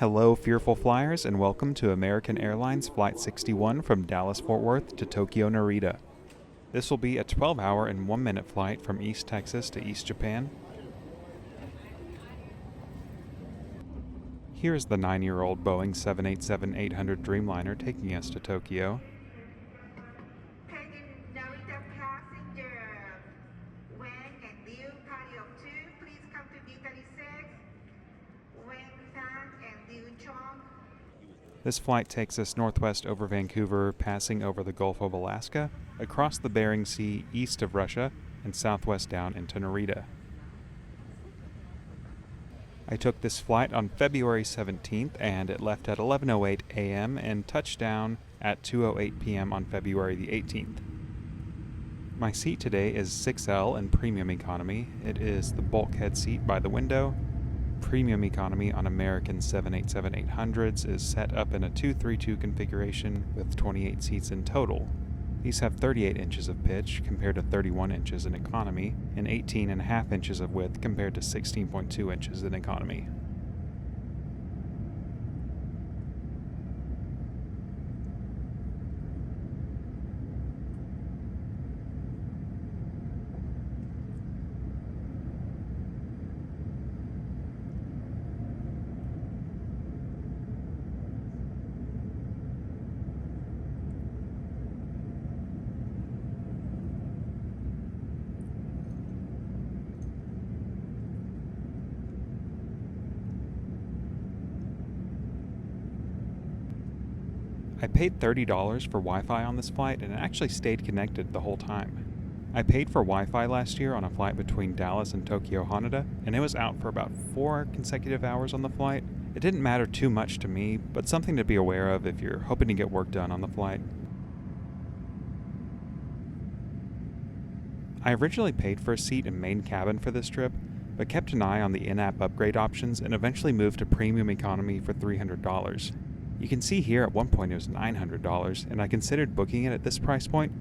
Hello, fearful flyers, and welcome to American Airlines Flight 61 from Dallas-Fort Worth to Tokyo-Narita. This will be a 12-hour and 1-minute flight from East Texas to East Japan. Here's the 9-year-old Boeing 787-800 Dreamliner taking us to Tokyo. Tokyo-Narita passenger, when and due party of 2, please come to D36. When San and Liu Chong. This flight takes us northwest over Vancouver, passing over the Gulf of Alaska, across the Bering Sea east of Russia, and southwest down into Narita. I took this flight on February 17th, and it left at 11:08 a.m. and touched down at 2:08 p.m. on February the 18th. My seat today is 6L in Premium Economy. It is the bulkhead seat by the window. Premium Economy on American 787-800s is set up in a 232 configuration with 28 seats in total. These have 38 inches of pitch compared to 31 inches in economy, and 18.5 inches of width compared to 16.2 inches in economy. I paid $30 for Wi-Fi on this flight, and it actually stayed connected the whole time. I paid for Wi-Fi last year on a flight between Dallas and Tokyo-Haneda, and it was out for about 4 consecutive hours on the flight. It didn't matter too much to me, but something to be aware of if you're hoping to get work done on the flight. I originally paid for a seat in main cabin for this trip, but kept an eye on the in-app upgrade options and eventually moved to Premium Economy for $300. You can see here at one point it was $900, and I considered booking it at this price point,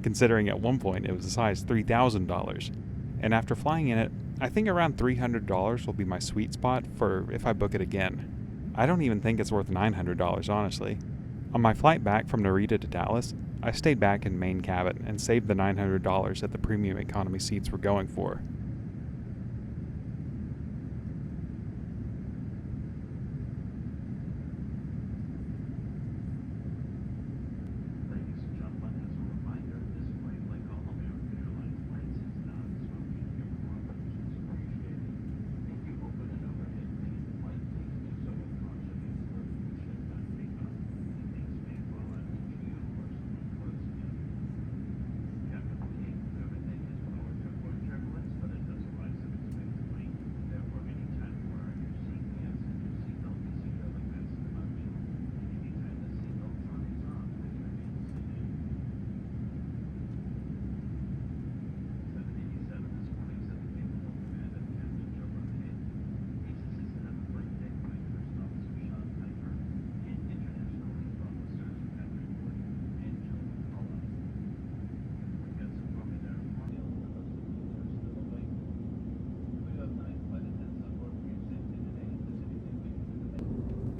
considering at one point it was as high as $3,000. And after flying in it, I think around $300 will be my sweet spot for if I book it again. I don't even think it's worth $900, honestly. On my flight back from Narita to Dallas, I stayed back in main cabin and saved the $900 that the Premium Economy seats were going for.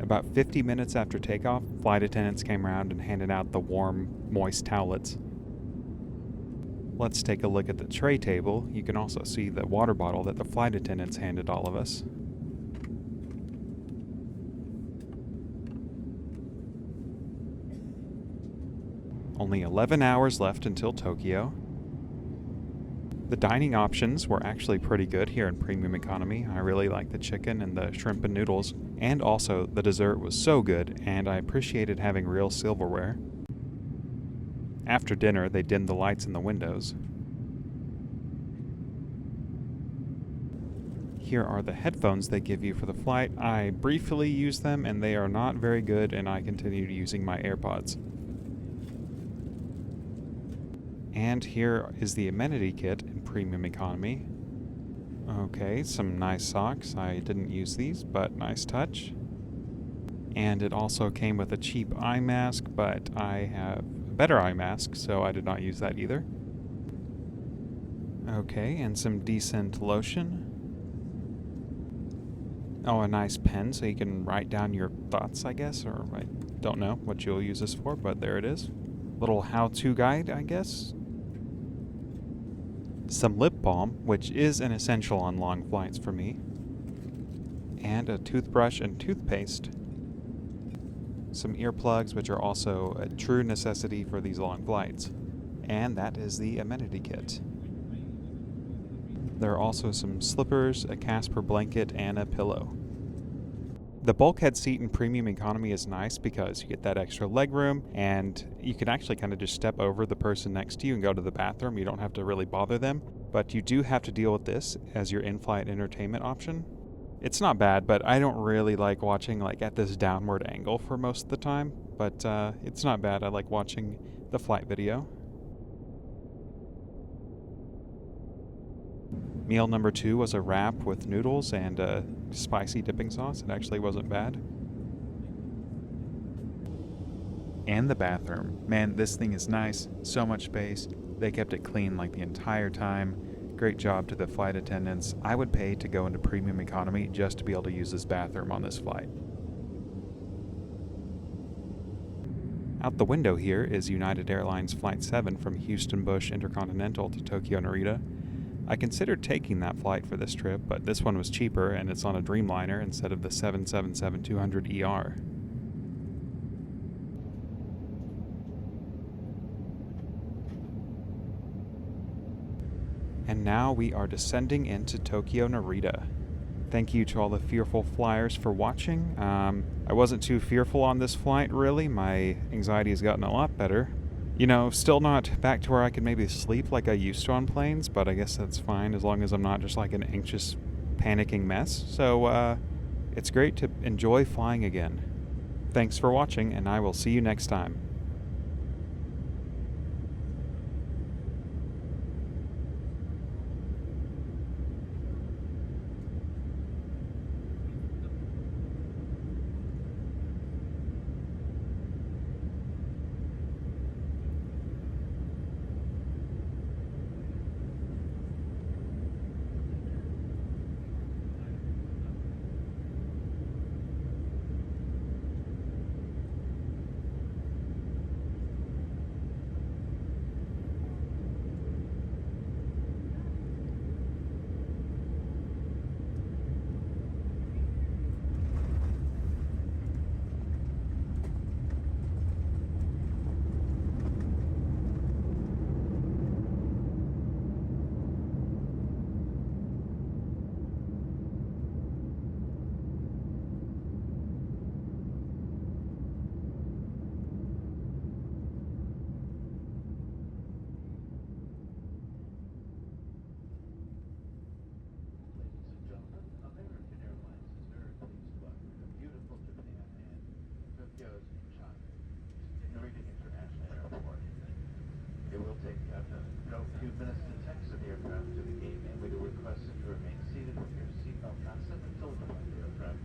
About 50 minutes after takeoff, flight attendants came around and handed out the warm, moist towelettes. Let's take a look at the tray table. You can also see the water bottle that the flight attendants handed all of us. Only 11 hours left until Tokyo. The dining options were actually pretty good here in Premium Economy. I really liked the chicken and the shrimp and noodles, and also the dessert was so good, and I appreciated having real silverware. After dinner, they dimmed the lights in the windows. Here are the headphones they give you for the flight. I briefly used them, and they are not very good, and I continued using my AirPods. And here is the amenity kit in Premium Economy. Okay, some nice socks. I didn't use these, but nice touch. And it also came with a cheap eye mask, but I have a better eye mask, so I did not use that either. Okay, and some decent lotion. Oh, a nice pen so you can write down your thoughts, I guess, or I don't know what you'll use this for, but there it is. Little how-to guide, I guess. Some lip balm, which is an essential on long flights for me. And a toothbrush and toothpaste. Some earplugs, which are also a true necessity for these long flights. And that is the amenity kit. There are also some slippers, a Casper blanket, and a pillow. The bulkhead seat in premium economy is nice because you get that extra leg room and you can actually kind of just step over the person next to you and go to the bathroom. You don't have to really bother them, but you do have to deal with this as your in-flight entertainment option. It's not bad, but I don't really like watching like at this downward angle for most of the time, but it's not bad. I like watching the flight video. Meal number 2 was a wrap with noodles and a spicy dipping sauce. It actually wasn't bad. And the bathroom. Man, this thing is nice. So much space. They kept it clean like the entire time. Great job to the flight attendants. I would pay to go into premium economy just to be able to use this bathroom on this flight. Out the window here is United Airlines Flight 7 from Houston Bush Intercontinental to Tokyo-Narita. I considered taking that flight for this trip, but this one was cheaper and it's on a Dreamliner instead of the 777-200ER. And now we are descending into Tokyo-Narita. Thank you to all the fearful flyers for watching. I wasn't too fearful on this flight, really. My anxiety has gotten a lot better. You know, still not back to where I can maybe sleep like I used to on planes, but I guess that's fine as long as I'm not just like an anxious, panicking mess. So, it's great to enjoy flying again. Thanks for watching, and I will see you next time. American Airlines is very pleased to welcome you to beautiful Japan and Tokyo's Narita International Airport. It will take a few minutes to taxi the aircraft to the gate, and we do request that you remain seated with your seatbelt fastened until the aircraft